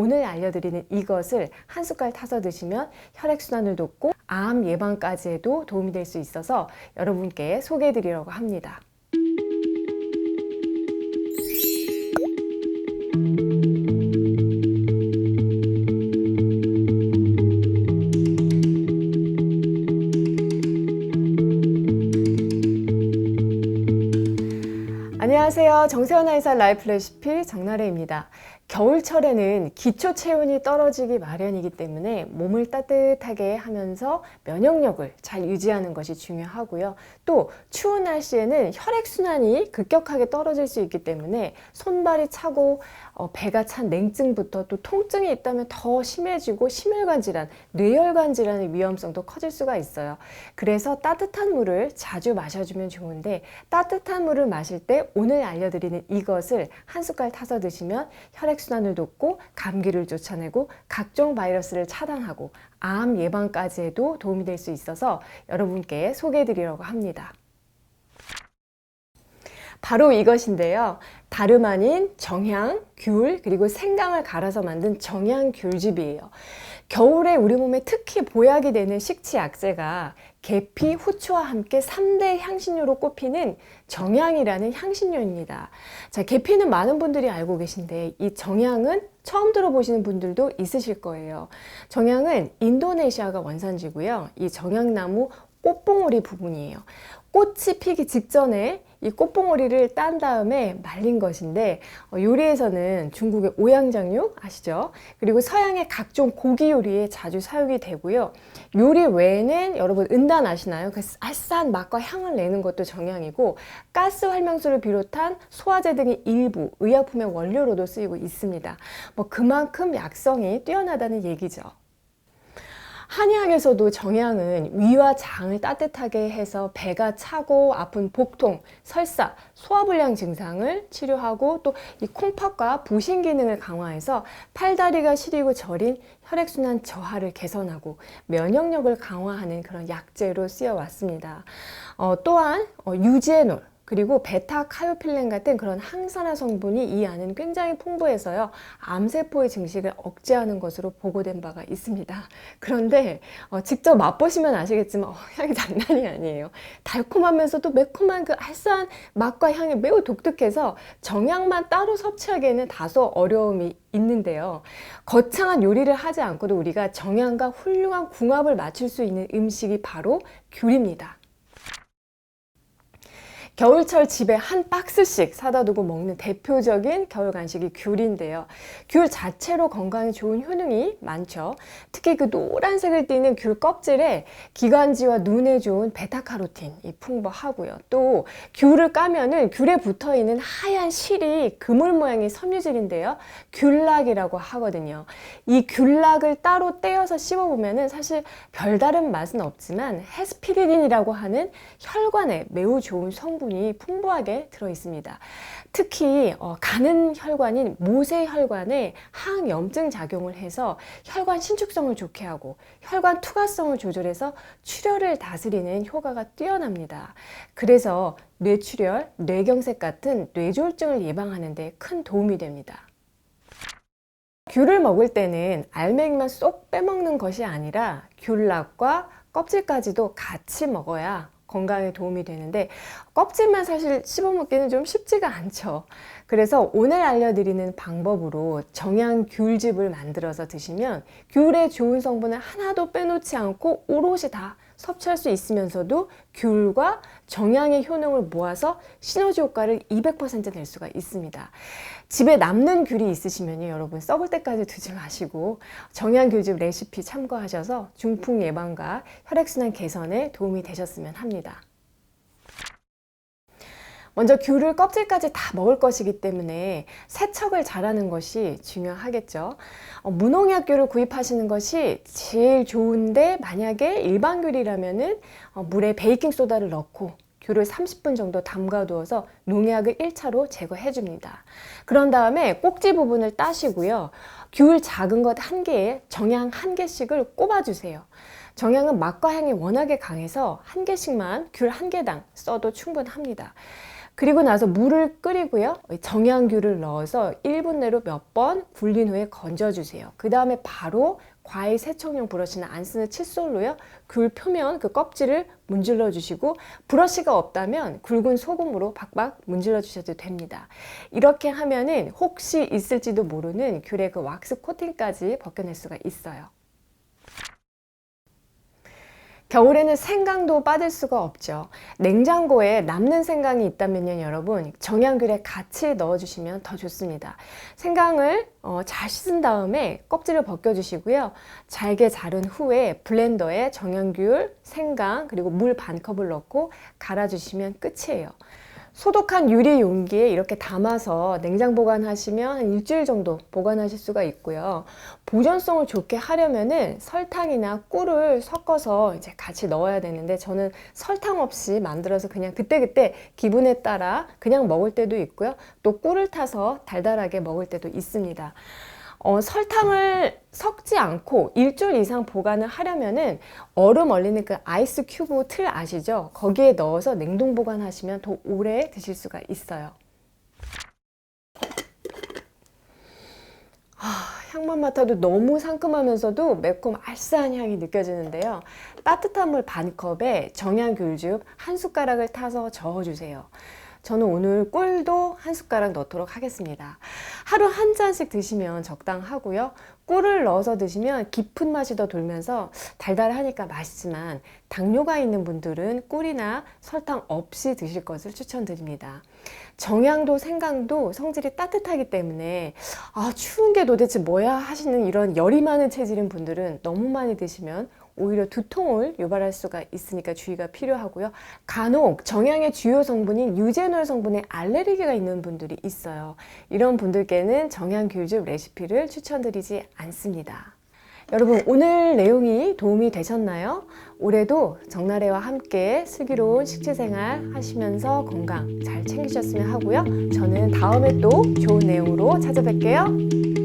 오늘 알려드리는 이것을 한 숟갈 타서 드시면 혈액순환을 돕고 암 예방까지 해도 도움이 될 수 있어서 여러분께 소개해드리려고 합니다. 안녕하세요. 정세원 아이사 라이프 레시피 정나래입니다. 겨울철에는 기초 체온이 떨어지기 마련이기 때문에 몸을 따뜻하게 하면서 면역력을 잘 유지하는 것이 중요하고요. 또 추운 날씨에는 혈액순환이 급격하게 떨어질 수 있기 때문에 손발이 차고 배가 찬 냉증부터 또 통증이 있다면 더 심해지고 심혈관 질환, 뇌혈관 질환의 위험성도 커질 수가 있어요. 그래서 따뜻한 물을 자주 마셔주면 좋은데 따뜻한 물을 마실 때 오늘 알려드리는 이것을 한 숟갈 타서 드시면 혈액순환을 돕고 감기를 쫓아내고 각종 바이러스를 차단하고 암 예방까지 해도 도움이 될 수 있어서 여러분께 소개해드리려고 합니다. 바로 이것인데요. 다름 아닌 정향, 귤, 그리고 생강을 갈아서 만든 정향 귤즙이에요. 겨울에 우리 몸에 특히 보약이 되는 식치 약재가 계피, 후추와 함께 3대 향신료로 꼽히는 정향이라는 향신료입니다. 자, 계피는 많은 분들이 알고 계신데 이 정향은 처음 들어보시는 분들도 있으실 거예요. 정향은 인도네시아가 원산지고요. 이 정향나무 꽃봉오리 부분이에요. 꽃이 피기 직전에 이 꽃봉오리를 딴 다음에 말린 것인데 요리에서는 중국의 오양장육 아시죠? 그리고 서양의 각종 고기 요리에 자주 사용이 되고요. 요리 외에는 여러분 은단 아시나요? 그 알싸한 맛과 향을 내는 것도 정향이고 가스 활명수를 비롯한 소화제 등의 일부 의약품의 원료로도 쓰이고 있습니다. 그만큼 약성이 뛰어나다는 얘기죠. 한의학에서도 정향은 위와 장을 따뜻하게 해서 배가 차고 아픈 복통, 설사, 소화불량 증상을 치료하고 또 이 콩팥과 부신 기능을 강화해서 팔다리가 시리고 저린 혈액순환 저하를 개선하고 면역력을 강화하는 그런 약재로 쓰여 왔습니다. 또한 유제놀 그리고 베타카요필렌 같은 그런 항산화 성분이 이 안은 굉장히 풍부해서요. 암세포의 증식을 억제하는 것으로 보고된 바가 있습니다. 그런데 직접 맛보시면 아시겠지만 향이 장난이 아니에요. 달콤하면서도 매콤한 그 알싸한 맛과 향이 매우 독특해서 정향만 따로 섭취하기에는 다소 어려움이 있는데요. 거창한 요리를 하지 않고도 우리가 정향과 훌륭한 궁합을 맞출 수 있는 음식이 바로 귤입니다. 겨울철 집에 한 박스씩 사다 두고 먹는 대표적인 겨울 간식이 귤인데요. 귤 자체로 건강에 좋은 효능이 많죠. 특히 그 노란색을 띠는 귤 껍질에 기관지와 눈에 좋은 베타카로틴이 풍부하고요. 또 귤을 까면은 귤에 붙어 있는 하얀 실이 그물 모양의 섬유질인데요. 귤락이라고 하거든요. 이 귤락을 따로 떼어서 씹어보면은 사실 별다른 맛은 없지만 헤스피리딘이라고 하는 혈관에 매우 좋은 성분이 풍부하게 들어 있습니다. 특히 가는 혈관인 모세혈관에 항염증 작용을 해서 혈관 신축성을 좋게 하고 혈관 투과성을 조절해서 출혈을 다스리는 효과가 뛰어납니다. 그래서 뇌출혈, 뇌경색 같은 뇌졸중을 예방하는 데 큰 도움이 됩니다. 귤을 먹을 때는 알맹이만 쏙 빼먹는 것이 아니라 귤락과 껍질까지도 같이 먹어야 건강에 도움이 되는데 껍질만 사실 씹어먹기는 좀 쉽지가 않죠. 그래서 오늘 알려드리는 방법으로 정향 귤즙을 만들어서 드시면 귤의 좋은 성분을 하나도 빼놓지 않고 오롯이 다 섭취할 수 있으면서도 귤과 정향의 효능을 모아서 시너지 효과를 200% 낼 수가 있습니다. 집에 남는 귤이 있으시면요, 여러분 썩을 때까지 두지 마시고 정향 귤즙 레시피 참고하셔서 중풍 예방과 혈액순환 개선에 도움이 되셨으면 합니다. 먼저 귤을 껍질까지 다 먹을 것이기 때문에 세척을 잘하는 것이 중요하겠죠. 무농약 귤을 구입하시는 것이 제일 좋은데 만약에 일반 귤이라면은 물에 베이킹소다를 넣고 귤을 30분 정도 담가두어서 농약을 1차로 제거해 줍니다. 그런 다음에 꼭지 부분을 따시고요. 귤 작은 것 1개에 정향 1개씩을 꼽아주세요. 정향은 맛과 향이 워낙에 강해서 1개씩만 귤 1개당 써도 충분합니다. 그리고 나서 물을 끓이고요. 정향귤을 넣어서 1분 내로 몇 번 굴린 후에 건져주세요. 그 다음에 바로 과일 세척용 브러쉬는 안 쓰는 칫솔로요. 귤 표면 그 껍질을 문질러 주시고 브러쉬가 없다면 굵은 소금으로 박박 문질러 주셔도 됩니다. 이렇게 하면은 혹시 있을지도 모르는 귤의 그 왁스 코팅까지 벗겨낼 수가 있어요. 겨울에는 생강도 빠질 수가 없죠. 냉장고에 남는 생강이 있다면요, 여러분 정향귤에 같이 넣어주시면 더 좋습니다. 생강을 잘 씻은 다음에 껍질을 벗겨주시고요. 잘게 자른 후에 블렌더에 정향귤, 생강 그리고 물 반 컵을 넣고 갈아주시면 끝이에요. 소독한 유리 용기에 이렇게 담아서 냉장 보관하시면 한 일주일 정도 보관하실 수가 있고요. 보존성을 좋게 하려면은 설탕이나 꿀을 섞어서 이제 같이 넣어야 되는데 저는 설탕 없이 만들어서 그냥 그때그때 기분에 따라 그냥 먹을 때도 있고요. 또 꿀을 타서 달달하게 먹을 때도 있습니다. 설탕을 섞지 않고 일주일 이상 보관을 하려면은 얼음 얼리는 그 아이스 큐브 틀 아시죠? 거기에 넣어서 냉동 보관하시면 더 오래 드실 수가 있어요. 향만 맡아도 너무 상큼하면서도 매콤 알싸한 향이 느껴지는데요. 따뜻한 물 반 컵에 정향귤즙 한 숟가락을 타서 저어주세요. 저는 오늘 꿀도 한 숟가락 넣도록 하겠습니다. 하루 한 잔씩 드시면 적당하고요. 꿀을 넣어서 드시면 깊은 맛이 더 돌면서 달달하니까 맛있지만 당뇨가 있는 분들은 꿀이나 설탕 없이 드실 것을 추천드립니다. 정향도 생강도 성질이 따뜻하기 때문에 추운 게 도대체 뭐야 하시는 이런 열이 많은 체질인 분들은 너무 많이 드시면 오히려 두통을 유발할 수가 있으니까 주의가 필요하고요. 간혹 정향의 주요 성분인 유제놀 성분에 알레르기가 있는 분들이 있어요. 이런 분들께는 정향귤즙 레시피를 추천드리지 않습니다. 여러분 오늘 내용이 도움이 되셨나요? 올해도 정나래와 함께 슬기로운 식취생활 하시면서 건강 잘 챙기셨으면 하고요. 저는 다음에 또 좋은 내용으로 찾아뵐게요.